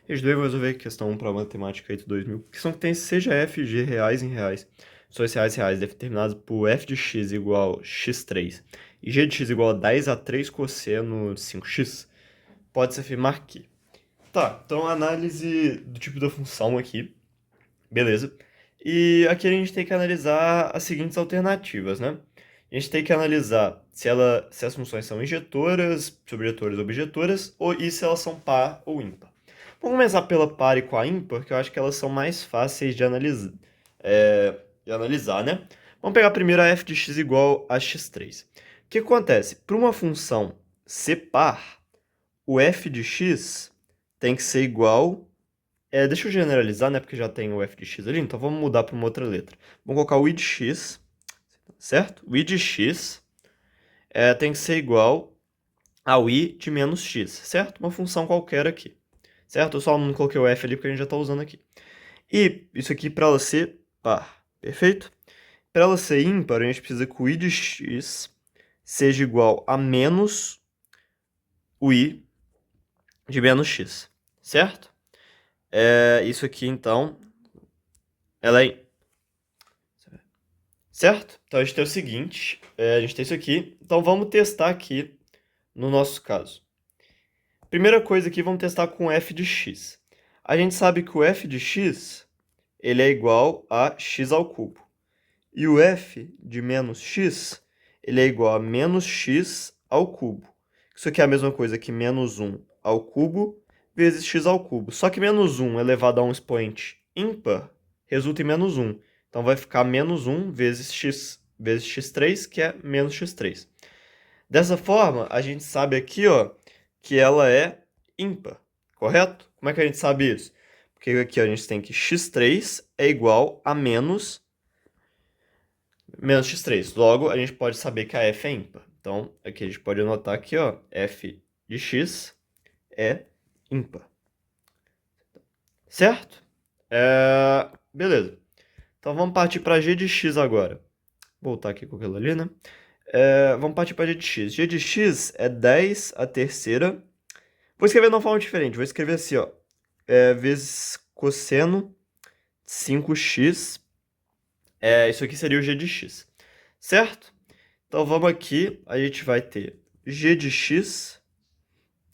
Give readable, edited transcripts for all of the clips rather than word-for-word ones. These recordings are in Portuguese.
Rede 2 eu vou resolver questão para matemática 8 2000. Questão que tem seja f de reais em reais. São esses reais determinados por f de x igual x3 e g de x igual a 10 a 3 cosseno de 5x. Pode-se afirmar que... Tá, então análise do tipo da função aqui. Beleza. E aqui a gente tem que analisar as seguintes alternativas, né? A gente tem que analisar se as funções são injetoras, subjetoras ou objetoras, e se elas são par ou ímpar. Vamos começar pela par e com a ímpar, que eu acho que elas são mais fáceis de analisar, né? Vamos pegar primeiro a f de x igual a x3. O que acontece? Para uma função ser par, o f de x tem que ser igual... deixa eu generalizar, né? Porque já tem o f de x ali, então vamos mudar para uma outra letra. Vamos colocar o i de x, certo? O i de x tem que ser igual ao i de menos x, certo? Uma função qualquer aqui, certo? Eu só não coloquei o f ali porque a gente já está usando aqui. E isso aqui para ela ser par, perfeito? Para ela ser ímpar, a gente precisa que o i de x seja igual a menos o i de menos x, certo? Isso aqui, então, ela é... Certo? Então a gente tem o seguinte, a gente tem isso aqui, então vamos testar aqui no nosso caso. Primeira coisa aqui, vamos testar com f de x. A gente sabe que o f de x, ele é igual a x ao cubo. E o f de menos x, ele é igual a menos x ao cubo. Isso aqui é a mesma coisa que menos 1 ao cubo vezes x ao cubo. Só que menos 1 elevado a um expoente ímpar resulta em menos 1. Então vai ficar menos 1 vezes x3, que é menos x3. Dessa forma, a gente sabe aqui, ó, que ela é ímpar, correto? Como é que a gente sabe isso? Porque aqui ó, a gente tem que x3 é igual a menos x3. Logo, a gente pode saber que a f é ímpar. Então, aqui a gente pode anotar aqui, ó, f de x é ímpar. Certo? Beleza. Então, vamos partir para g de x agora. Vou voltar aqui com aquilo ali, né? Vamos partir para g de x. G de x é 10 a terceira. Vou escrever de uma forma diferente. Vou escrever assim, ó. Vezes cosseno 5x. Isso aqui seria o g de x. Certo? Então, vamos aqui. A gente vai ter g de x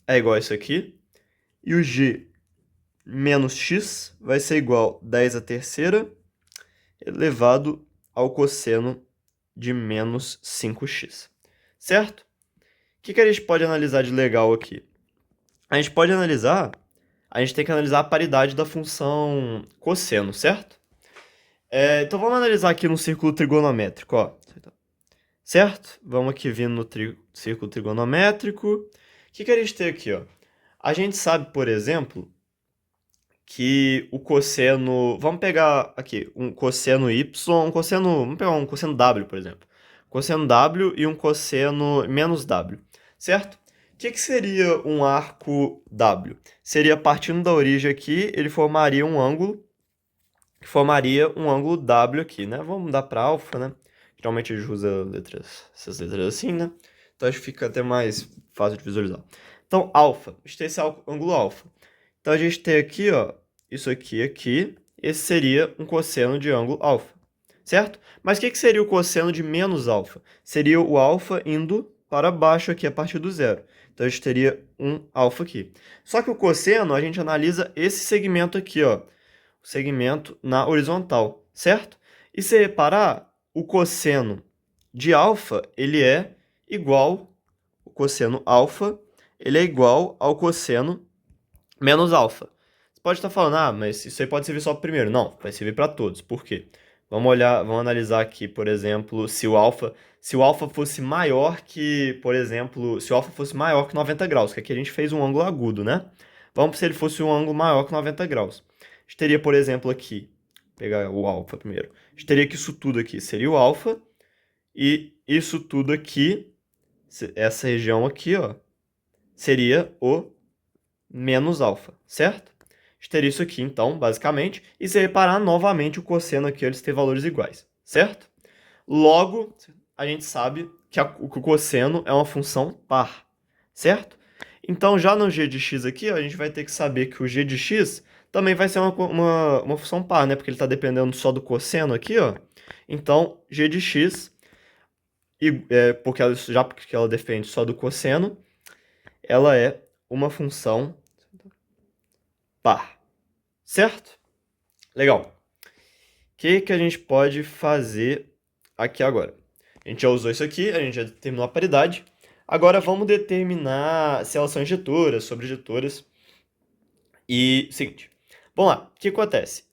é igual a isso aqui. E o g menos x vai ser igual a 10 a terceira elevado ao cosseno de menos 5x. Certo? O que a gente pode analisar de legal aqui? A gente tem que analisar a paridade da função cosseno, certo? Então vamos analisar aqui no círculo trigonométrico, ó. Certo? Vamos aqui vindo no círculo trigonométrico. O que a gente tem aqui, ó? A gente sabe, por exemplo, que o cosseno... Vamos pegar aqui um cosseno y, vamos pegar um cosseno w, por exemplo. Cosseno w e um cosseno menos w, certo? O que seria um arco w? Seria partindo da origem aqui, ele formaria um ângulo, que formaria um ângulo w aqui, né? Vamos mudar para alfa, né? Geralmente a gente usa essas letras assim, né? Então acho que fica até mais fácil de visualizar. Então, alfa. A gente tem esse ângulo alfa. Então a gente tem aqui, ó, isso aqui, esse seria um cosseno de ângulo alfa, certo? Mas o que seria o cosseno de menos alfa? Seria o alfa indo para baixo aqui, a partir do zero. Então a gente teria um alfa aqui. Só que o cosseno, a gente analisa esse segmento aqui, ó, o segmento na horizontal, certo? E se reparar, o cosseno de alfa, ele é igual, o cosseno alfa, ele é igual ao cosseno menos alfa. Você pode estar falando, mas isso aí pode servir só para o primeiro. Não, vai servir para todos. Por quê? Vamos analisar aqui, por exemplo, se o alfa fosse maior que, por exemplo, se o alfa fosse maior que 90 graus, que aqui a gente fez um ângulo agudo, né? Vamos se ele fosse um ângulo maior que 90 graus. A gente teria, por exemplo, aqui, vou pegar o alfa primeiro. A gente teria que isso tudo aqui seria o alfa, e isso tudo aqui, essa região aqui, ó, seria o menos alfa, certo? A gente teria isso aqui, então, basicamente. E se reparar, novamente, o cosseno aqui, eles têm valores iguais, certo? Logo, a gente sabe que o cosseno é uma função par, certo? Então, já no g de x aqui, ó, a gente vai ter que saber que o g de x também vai ser uma função par, né? Porque ele está dependendo só do cosseno aqui, ó. Então, g de x, já porque ela depende só do cosseno, ela é uma função par. Certo? Legal. O que a gente pode fazer aqui agora? A gente já usou isso aqui, a gente já determinou a paridade. Agora vamos determinar se elas são injetoras, sobrejetoras. E, seguinte. Vamos lá, o que acontece?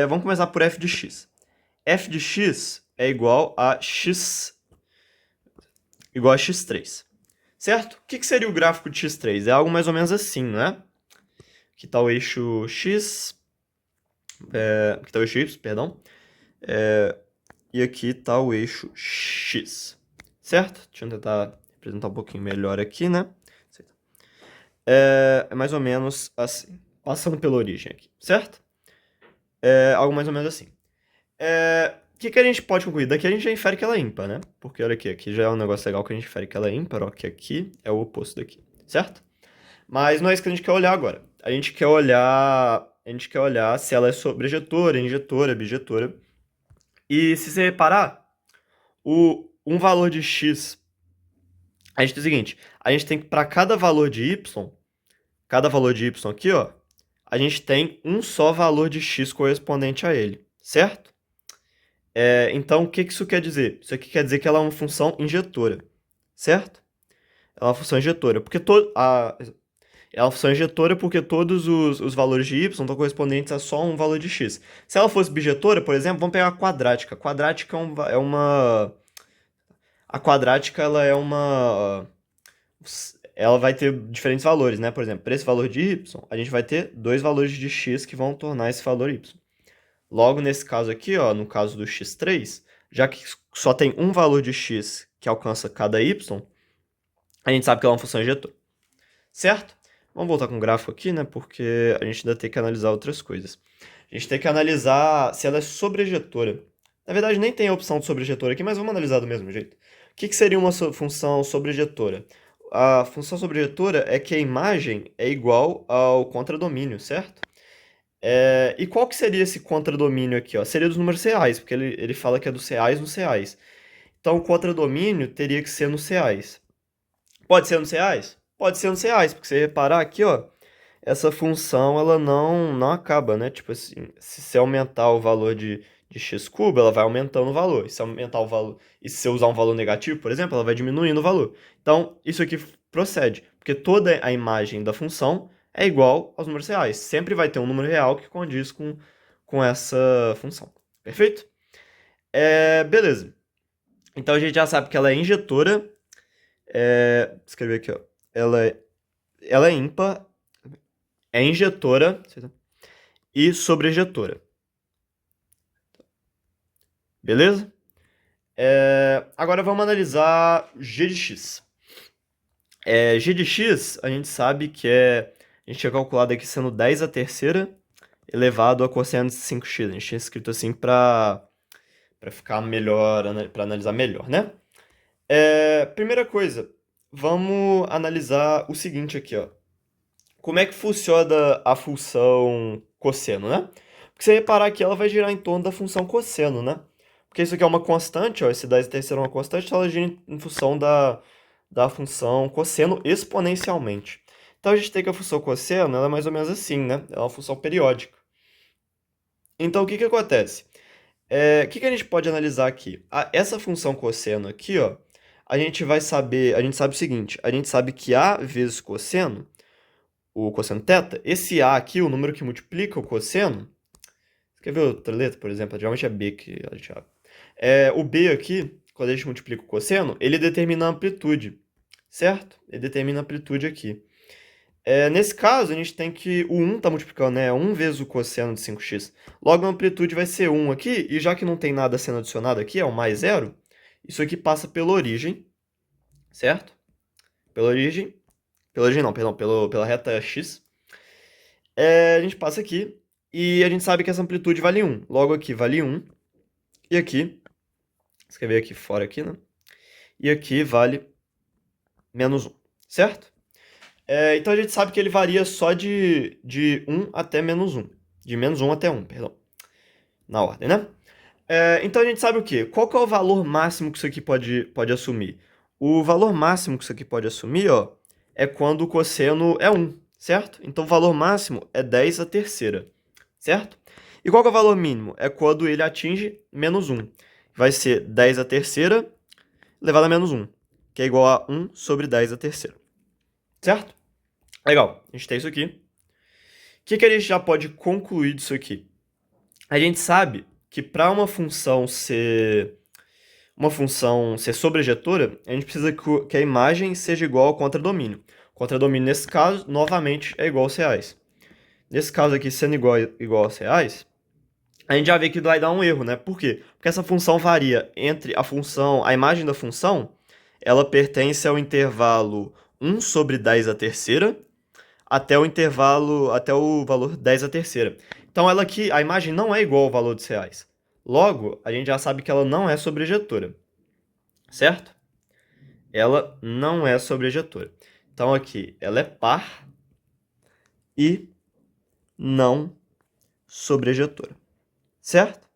Vamos começar por f de x. F de x é igual a x3. Certo? O que seria o gráfico de x3? É algo mais ou menos assim, não é? Aqui está o eixo x, aqui está o eixo y, perdão. E aqui está o eixo x. Certo? Deixa eu tentar representar um pouquinho melhor aqui, né? É mais ou menos assim. Passando pela origem aqui, certo? Algo mais ou menos assim. O que a gente pode concluir? Daqui a gente já infere que ela é ímpar, né? Porque olha aqui já é um negócio legal que a gente infere que ela é ímpar, ó, que aqui é o oposto daqui, certo? Mas não é isso que a gente quer olhar agora. A gente quer olhar se ela é sobrejetora, injetora, bijetora. E se você reparar, um valor de x, a gente tem o seguinte, a gente tem que, para cada valor de y aqui, ó, a gente tem um só valor de x correspondente a ele, certo? Então, o que isso quer dizer? Isso aqui quer dizer que ela é uma função injetora, certo? Ela é uma função injetora, porque é uma função injetora porque todos os valores de y estão correspondentes a só um valor de x. Se ela fosse bijetora, por exemplo, vamos pegar a quadrática. A quadrática é uma... A quadrática, ela vai ter diferentes valores, né? Por exemplo, para esse valor de y, a gente vai ter dois valores de x que vão tornar esse valor y. Logo, nesse caso aqui, ó, no caso do x3, já que só tem um valor de x que alcança cada y, a gente sabe que ela é uma função injetora. Certo? Vamos voltar com o gráfico aqui, né? Porque a gente ainda tem que analisar outras coisas. A gente tem que analisar se ela é sobrejetora. Na verdade, nem tem a opção de sobrejetora aqui, mas vamos analisar do mesmo jeito. O que seria uma função sobrejetora? A função sobrejetora é que a imagem é igual ao contradomínio, certo? E qual que seria esse contradomínio aqui? Ó? Seria dos números reais, porque ele fala que é dos reais nos reais. Então, o contradomínio teria que ser nos reais. Pode ser nos reais? Pode ser nos reais, porque se você reparar aqui, ó, essa função ela não acaba, né? Tipo assim, se você aumentar o valor de x cubo, ela vai aumentando o valor. E se aumentar o valor, e se você usar um valor negativo, por exemplo, ela vai diminuindo o valor. Então, isso aqui procede, porque toda a imagem da função é igual aos números reais. Sempre vai ter um número real que condiz com essa função. Perfeito? Beleza. Então a gente já sabe que ela é injetora. Escrever aqui, ó. Ela é ímpar, é injetora e sobrejetora. Beleza? Agora vamos analisar g de x. G de x, a gente sabe que a gente tinha calculado aqui sendo 10 a terceira elevado a cosseno de 5x. A gente tinha escrito assim para ficar melhor, para analisar melhor, né? Primeira coisa, vamos analisar o seguinte aqui, ó. Como é que funciona a função cosseno, né? Porque você reparar aqui, ela vai girar em torno da função cosseno, né? Porque isso aqui é uma constante, ó, esse 10 a terceira é uma constante, então ela gira em função da função cosseno exponencialmente. Então a gente tem que a função cosseno, ela é mais ou menos assim, né? Ela é uma função periódica. Então o que acontece? O que a gente pode analisar aqui? Essa função cosseno aqui, ó, a gente sabe o seguinte, a gente sabe que A vezes cosseno, o cosseno θ, esse A aqui, o número que multiplica o cosseno, quer ver outra letra, por exemplo? Geralmente é B que a gente abre. O B aqui, quando a gente multiplica o cosseno, ele determina a amplitude, certo? Ele determina a amplitude aqui. Nesse caso, a gente tem que o 1 está multiplicando, né? 1 vezes o cosseno de 5x. Logo, a amplitude vai ser 1 aqui, e já que não tem nada sendo adicionado aqui, é um mais zero, isso aqui passa pela origem, certo? Pela origem não, perdão, pela reta x. A gente passa aqui, e a gente sabe que essa amplitude vale 1. Logo aqui vale 1, e aqui, escrever aqui fora aqui, né? E aqui vale menos 1, certo? Então a gente sabe que ele varia só de 1 até -1. De -1 até 1, perdão. Na ordem, né? Então a gente sabe o quê? Qual que é o valor máximo que isso aqui pode assumir? O valor máximo que isso aqui pode assumir, ó, é quando o cosseno é 1, certo? Então o valor máximo é 10 a terceira, certo? E qual que é o valor mínimo? É quando ele atinge -1. Vai ser 10 a terceira elevado a -1, que é igual a 1 sobre 10 a terceira, certo? Legal, a gente tem isso aqui. O que a gente já pode concluir disso aqui? A gente sabe que para uma função ser sobrejetora, a gente precisa que a imagem seja igual ao contradomínio. O contradomínio, nesse caso, novamente, é igual aos reais. Nesse caso aqui, sendo igual aos reais, a gente já vê que vai dar um erro, né? Por quê? Porque essa função varia entre a imagem da função, ela pertence ao intervalo 1 sobre 10 a terceira, até o valor 10 a terceira. Então ela aqui, a imagem não é igual ao valor dos reais. Logo, a gente já sabe que ela não é sobrejetora, certo? Ela não é sobrejetora. Então aqui, ela é par e não sobrejetora, certo?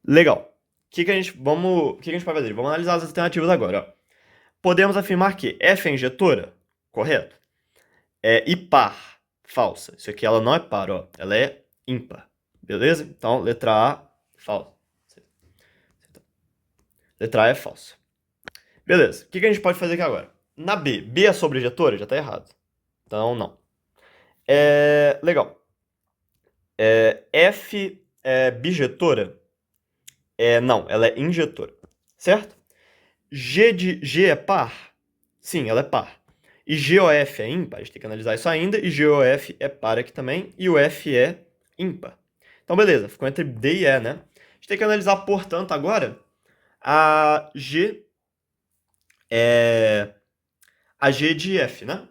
Legal. O que a gente pode fazer? Vamos analisar as alternativas agora. Ó. Podemos afirmar que F é injetora, correto? E par, falsa. Isso aqui ela não é par, ó. Ela é ímpar. Beleza? Então, letra A, falsa. Letra A é falsa. Beleza. O que a gente pode fazer aqui agora? Na B. B é sobrejetora? Já tá errado. Então, não. Legal. F é bijetora? Não, ela é injetora. Certo? G é par? Sim, ela é par. E GOF é ímpar? A gente tem que analisar isso ainda. E GOF é par aqui também. E o F é ímpar. Então, beleza. Ficou entre D e E, né? A gente tem que analisar, portanto, agora a G de F, né?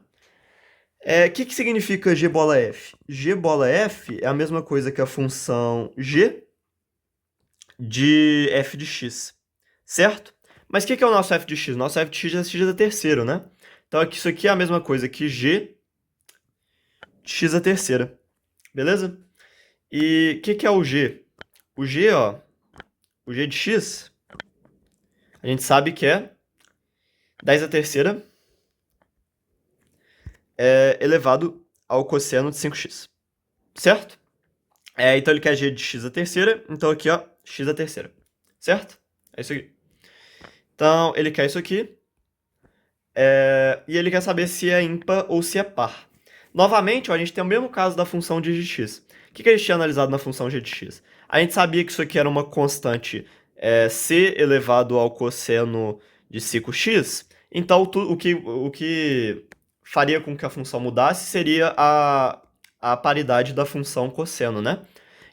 Que significa G bola F? G bola F é a mesma coisa que a função G de F de X, certo? Mas o que é o nosso F de X? Nosso F de X é x a terceiro, né? Então isso aqui é a mesma coisa que G de x a terceira, beleza? E o que é o G? O G, ó, o G de X, a gente sabe que é 10 a terceira elevado ao cosseno de 5x, certo? Então ele quer G de x a terceira, então aqui, ó, x a terceira, certo? É isso aqui. Então, ele quer isso aqui, e ele quer saber se é ímpar ou se é par. Novamente, ó, a gente tem o mesmo caso da função de g de x. O que a gente tinha analisado na função g de x? A gente sabia que isso aqui era uma constante c elevado ao cosseno de 5x, então o que faria com que a função mudasse seria a paridade da função cosseno, né?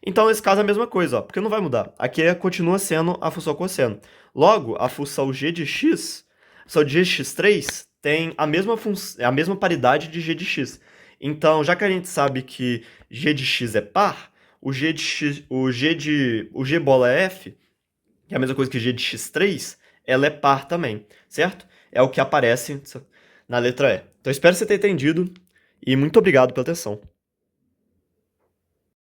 Então, nesse caso, é a mesma coisa, ó, porque não vai mudar. Aqui continua sendo a função cosseno. Logo, a função g de x, a função de g de x3 tem a mesma paridade de g de x. Então, já que a gente sabe que g de x é par, o g bola f, que é a mesma coisa que g de x3, ela é par também, certo? É o que aparece na letra E. Então, espero que você tenha entendido e muito obrigado pela atenção.